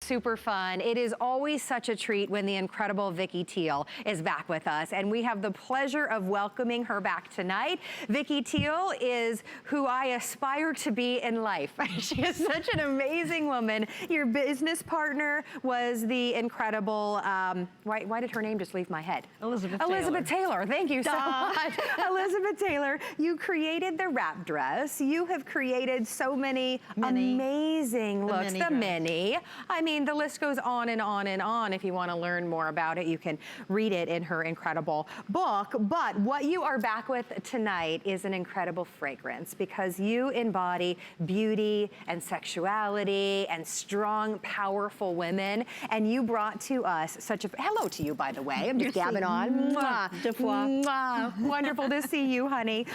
super fun. It is always such a treat when the incredible Vicky Tiel is back with us, and we have the pleasure of welcoming her back tonight. Vicky Tiel is who I aspire to be in life. She is such an amazing woman. Your business partner was the incredible, why did her name just leave my head? Elizabeth Taylor. Thank you so much. Elizabeth Taylor, you created the wrap dress. You have created so many amazing looks. The mini. I mean, the list goes on and on and on. If you want to learn more about it, you can read it in her incredible book. But what you are back with tonight is an incredible fragrance, because you embody beauty and sexuality and strong, powerful women. And you brought to us such a, hello to you, by the way. I'm just gabbing on. Mwah. Mwah. Wonderful to see you, honey.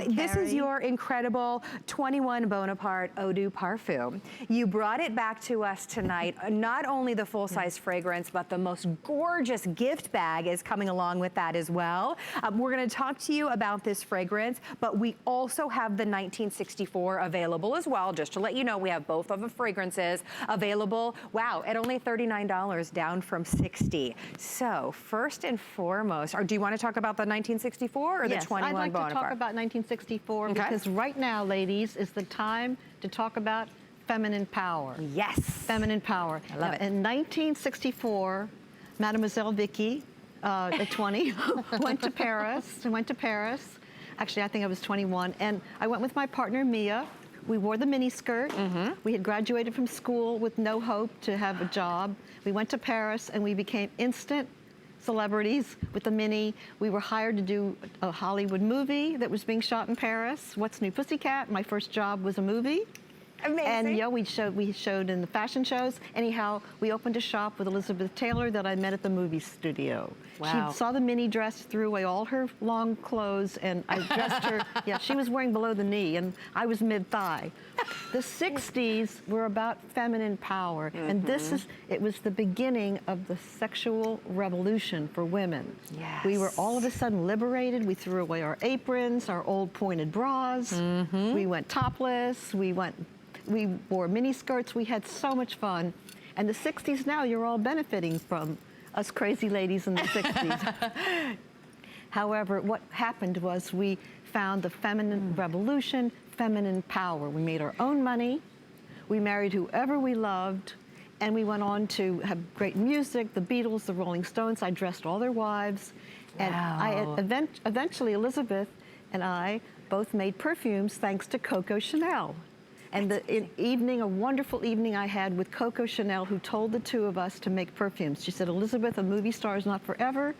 This is your incredible 21 Bonaparte Eau de Parfum. You brought it back to us tonight. Not only the full-size fragrance, but the most gorgeous gift bag is coming along with that as well. We're going to talk to you about this fragrance, but we also have the 1964 available as well. Just to let you know, we have both of the fragrances available. Wow, at only $39, down from $60. So first and foremost, or do you want to talk about the 1964 or the 21 Bonaparte? I'd like to talk about 1964 because right now, ladies, is the time to talk about feminine power. Yes. Feminine power. I love it. In 1964, Mademoiselle Vicky, at 20, went to Paris. Actually, I think I was 21. And I went with my partner, Mia. We wore the mini skirt. We had graduated from school with no hope to have a job. We went to Paris and we became instant celebrities with the mini. We were hired to do a Hollywood movie that was being shot in Paris. What's New Pussycat? My first job was a movie. Amazing. And yeah, we showed in the fashion shows. Anyhow, we opened a shop with Elizabeth Taylor that I met at the movie studio. Wow. She saw the mini dress, threw away all her long clothes, and I dressed her. Yeah, she was wearing below the knee, and I was mid-thigh. The 60s were about feminine power, and it was the beginning of the sexual revolution for women. Yes. We were all of a sudden liberated. We threw away our aprons, our old pointed bras. We went topless. We wore mini skirts. We had so much fun. And the 60s now, you're all benefiting from us crazy ladies in the 60s. However, what happened was we found the feminine revolution, feminine power. We made our own money. We married whoever we loved. And we went on to have great music, the Beatles, the Rolling Stones. I dressed all their wives. Wow. And eventually, Elizabeth and I both made perfumes thanks to Coco Chanel. And a wonderful evening I had with Coco Chanel, who told the two of us to make perfumes. She said, Elizabeth, a movie star is not forever.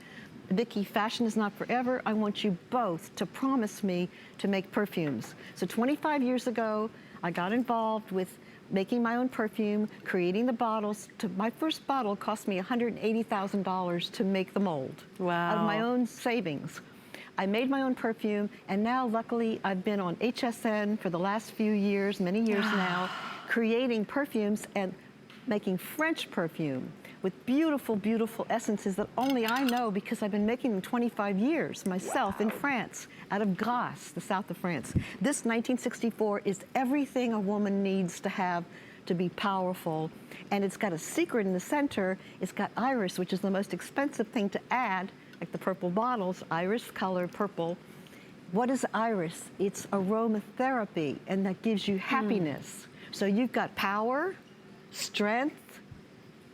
Vicky, fashion is not forever. I want you both to promise me to make perfumes. So 25 years ago, I got involved with making my own perfume, creating the bottles. My first bottle cost me $180,000 to make the mold. Wow. Out of my own savings. I made my own perfume, and now, luckily, I've been on HSN for the last few years, many years now, creating perfumes and making French perfume with beautiful, beautiful essences that only I know because I've been making them 25 years myself in France, out of Grasse, the south of France. This 1964 is everything a woman needs to have to be powerful, and it's got a secret in the center. It's got iris, which is the most expensive thing to add, like the purple bottles, iris color purple. What is iris? It's aromatherapy, and that gives you happiness. So you've got power, strength,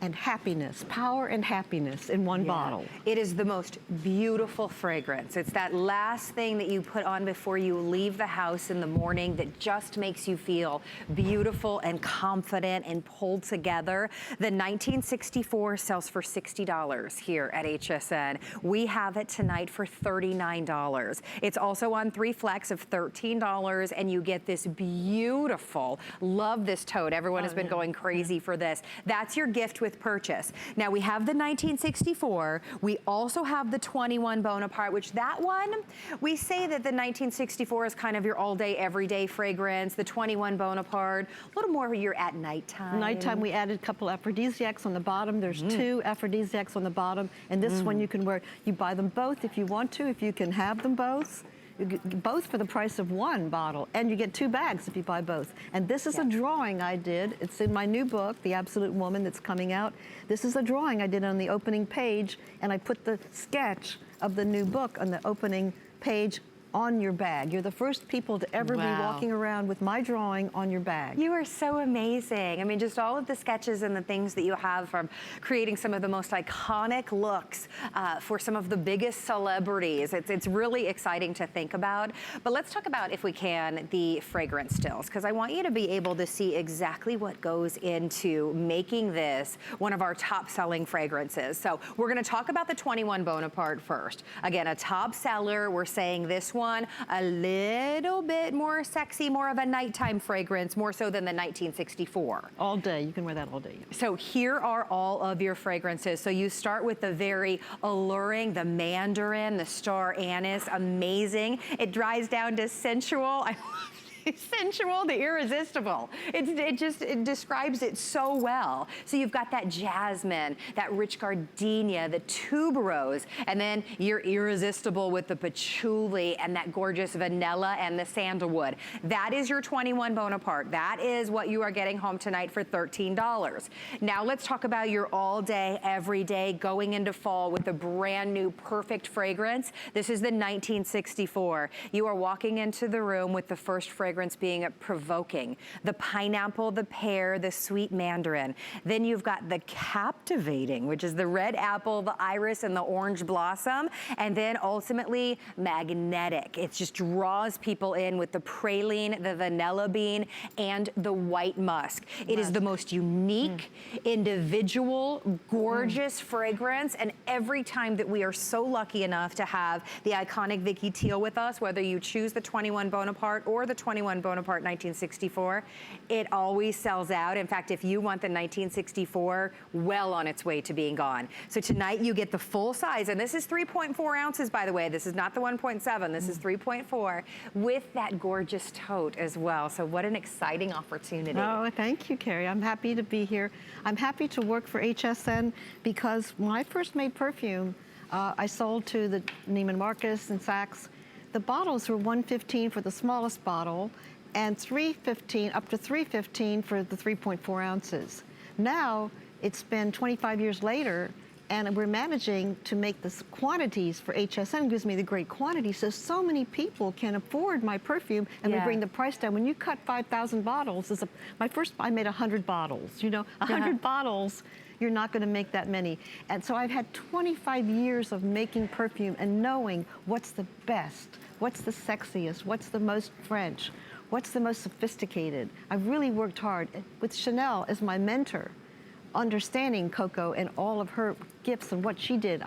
and happiness, power and happiness in one bottle. It is the most beautiful fragrance. It's that last thing that you put on before you leave the house in the morning that just makes you feel beautiful and confident and pulled together. The 1964 sells for $60 here at HSN. We have it tonight for $39. It's also on 3 flex of $13, and you get this beautiful, love this tote. Everyone has been going crazy for this. That's your gift with purchase. Now we have the 1964. We also have the 21 Bonaparte, which that one, we say that the 1964 is kind of your all day, everyday fragrance. The 21 Bonaparte, a little more you're at nighttime. Nighttime, we added a couple aphrodisiacs on the bottom. There's 2 aphrodisiacs on the bottom, and this one you can wear. You buy them both if you want to, if you can have them both. both for the price of one bottle, and you get 2 bags if you buy both. And this is a drawing I did. It's in my new book, The Absolute Woman, that's coming out. This is a drawing I did on the opening page, and I put the sketch of the new book on the opening page on your bag. You're the first people to ever be walking around with my drawing on your bag. You are so amazing. I mean, just all of the sketches and the things that you have from creating some of the most iconic looks for some of the biggest celebrities. It's really exciting to think about. But let's talk about, if we can, the fragrance stills, because I want you to be able to see exactly what goes into making this one of our top selling fragrances. So we're gonna talk about the 21 Bonaparte first. Again, a top seller. We're saying this one a little bit more sexy, more of a nighttime fragrance, more so than the 1964. All day, you can wear that all day. So here are all of your fragrances. So you start with the very alluring, the mandarin, the star anise, amazing. It dries down to sensual. Sensual, the irresistible. It describes it so well. So you've got that jasmine, that rich gardenia, the tuberose, and then you're irresistible with the patchouli and that gorgeous vanilla and the sandalwood. That is your 21 Bonaparte. That is what you are getting home tonight for $13. Now let's talk about your all day, every day, going into fall with a brand new perfect fragrance. This is the 1964. You are walking into the room with the first fragrance being provoking. The pineapple, the pear, the sweet mandarin. Then you've got the captivating, which is the red apple, the iris, and the orange blossom. And then ultimately magnetic. It just draws people in with the praline, the vanilla bean, and the white musk. It is the most unique, individual, gorgeous fragrance. And every time that we are so lucky enough to have the iconic Vicky Tiel with us, whether you choose the 21 Bonaparte or the 21 Bonaparte 1964, it always sells out. In fact, if you want the 1964, well on its way to being gone. So tonight you get the full size, and this is 3.4 ounces, by the way. This is not the 1.7, this is 3.4, with that gorgeous tote as well. So what an exciting opportunity. Oh, thank you, Carrie. I'm happy to be here. I'm happy to work for HSN because when I first made perfume, I sold to the Neiman Marcus and Saks. The bottles were $1.15 for the smallest bottle and $3.15 up to $3.15 for the 3.4 ounces. Now it's been 25 years later, and we're managing to make the quantities for HSN. Gives me the great quantity, so many people can afford my perfume, and we bring the price down. When you cut 5,000 bottles, I made 100 bottles. You know, 100 bottles. You're not going to make that many. And so I've had 25 years of making perfume and knowing what's the best, what's the sexiest, what's the most French, what's the most sophisticated. I've really worked hard with Chanel as my mentor, understanding Coco and all of her gifts and what she did,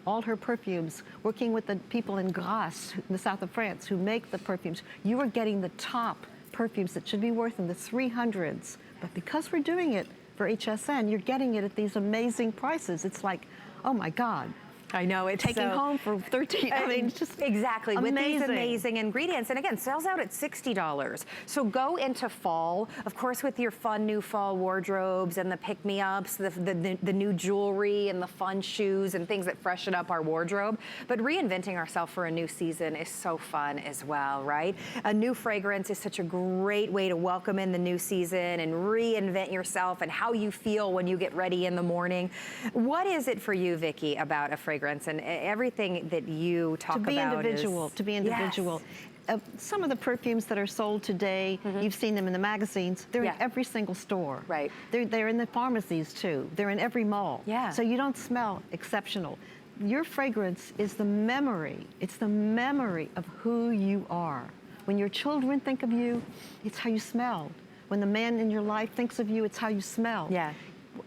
all her perfumes, working with the people in Grasse, in the south of France, who make the perfumes. You are getting the top perfumes that should be worth in the 300s. But because we're doing it for HSN, you're getting it at these amazing prices. It's like, oh my God. I know, it's taking home for 13. I mean, just exactly amazing. With these amazing ingredients. And again, sells out at $60. So go into fall, of course, with your fun new fall wardrobes and the pick-me-ups, the new jewelry and the fun shoes and things that freshen up our wardrobe. But reinventing ourselves for a new season is so fun as well, right? A new fragrance is such a great way to welcome in the new season and reinvent yourself and how you feel when you get ready in the morning. What is it for you, Vicky, about a fragrance and everything that you talk about? To be individual. Yes. Some of the perfumes that are sold today, you've seen them in the magazines, they're in every single store. Right. They're in the pharmacies too. They're in every mall. Yeah. So you don't smell exceptional. Your fragrance is the memory. It's the memory of who you are. When your children think of you, it's how you smell. When the man in your life thinks of you, it's how you smell. Yeah.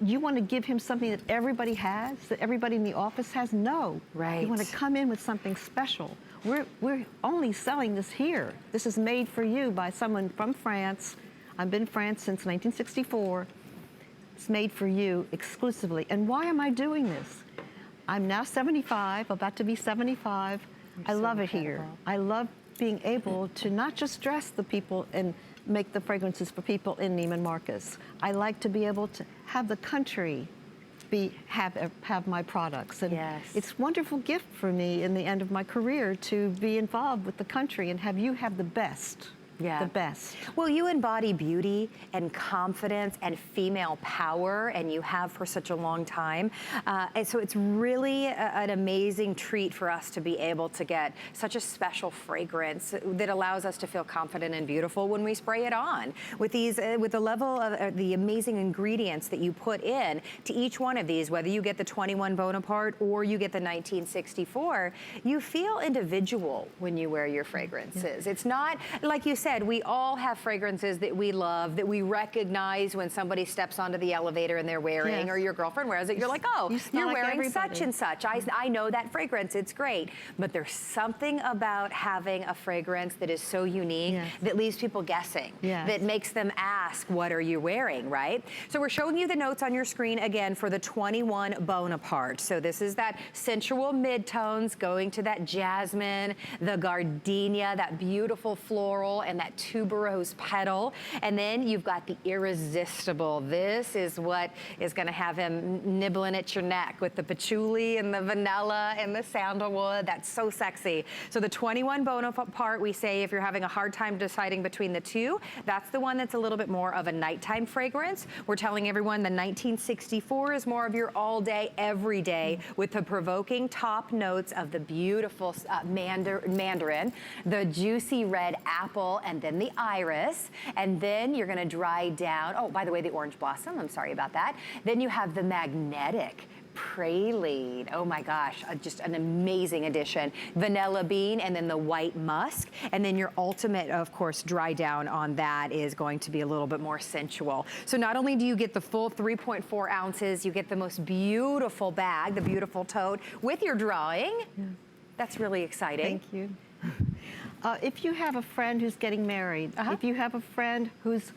You want to give him something that everybody has, that everybody in the office has? No. Right. You want to come in with something special. We're only selling this here. This is made for you by someone from France. I've been in France since 1964. It's made for you exclusively. And why am I doing this? I'm now 75, about to be 75. I love it here. I love being able to not just dress the people and make the fragrances for people in Neiman Marcus. I like to be able to have the country have my products. And Yes. it's a wonderful gift for me in the end of my career to be involved with the country and have you have the best. Yeah. The best. Well, you embody beauty and confidence and female power, and you have for such a long time. And so it's really an amazing treat for us to be able to get such a special fragrance that allows us to feel confident and beautiful when we spray it on. With these, with the level of the amazing ingredients that you put in to each one of these, whether you get the 21 Bonaparte or you get the 1964, you feel individual when you wear your fragrances. Yeah. It's not, like you said, we all have fragrances that we love, that we recognize when somebody steps onto the elevator and they're wearing, yes, or your girlfriend wears it. You're like, oh, you're like wearing everybody. Such and such. I know that fragrance, it's great. But there's something about having a fragrance that is so unique, yes, that leaves people guessing, yes, that makes them ask, what are you wearing, right? So we're showing you the notes on your screen again for the 21 Bonaparte. So this is that sensual mid-tones going to that jasmine, the gardenia, that beautiful floral, and that tuberose petal. And then you've got the irresistible. This is what is going to have him nibbling at your neck with the patchouli and the vanilla and the sandalwood. That's so sexy. So the 21 Bonaparte, we say if you're having a hard time deciding between the two, that's the one that's a little bit more of a nighttime fragrance. We're telling everyone the 1964 is more of your all day, every day, with the provoking top notes of the beautiful mandarin, the juicy red apple, and then the iris, and then you're gonna dry down, oh, by the way, the orange blossom, I'm sorry about that. Then you have the magnetic praline, oh my gosh, just an amazing addition. Vanilla bean, and then the white musk, and then your ultimate, of course, dry down on that is going to be a little bit more sensual. So not only do you get the full 3.4 ounces, you get the most beautiful bag, the beautiful tote, with your drawing. Yeah. That's really exciting. Thank you. If you have a friend who's getting married, if you have a friend who's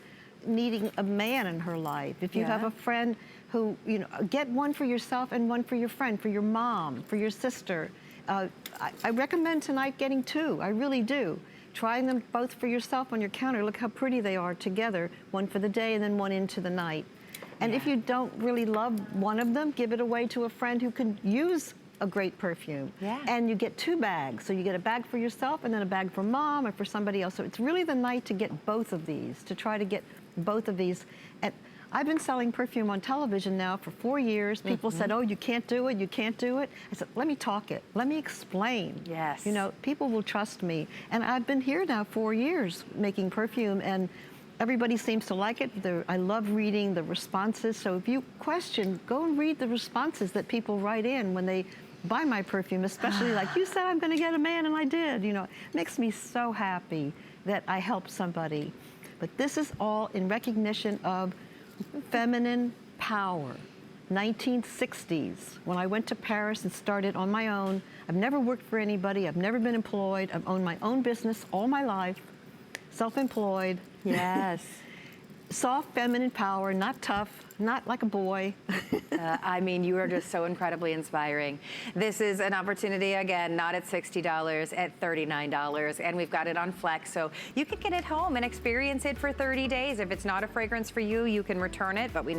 needing a man in her life, if you have a friend who, you know, get one for yourself and one for your friend, for your mom, for your sister. I recommend tonight getting two, I really do. Trying them both for yourself on your counter. Look how pretty they are together, one for the day and then one into the night. And if you don't really love one of them, give it away to a friend who can use a great perfume. Yeah. And you get two bags. So you get a bag for yourself and then a bag for mom or for somebody else. So it's really the night to get both of these, to try to get both of these. And I've been selling perfume on television now for 4 years. People said, oh, you can't do it, you can't do it. I said, let me talk it, let me explain. Yes. You know, people will trust me. And I've been here now 4 years making perfume, and everybody seems to like it. I love reading the responses. So if you question, go and read the responses that people write in when they buy my perfume, especially like, you said I'm gonna get a man and I did. You know, it makes me so happy that I helped somebody. But this is all in recognition of feminine power. 1960s, when I went to Paris and started on my own. I've never worked for anybody, I've never been employed, I've owned my own business all my life, self-employed. Yes. Soft feminine power, not tough, not like a boy. I mean, you are just so incredibly inspiring. This is an opportunity, again, not at $60, at $39, and we've got it on Flex, so you can get it home and experience it for 30 days. If it's not a fragrance for you, you can return it, but we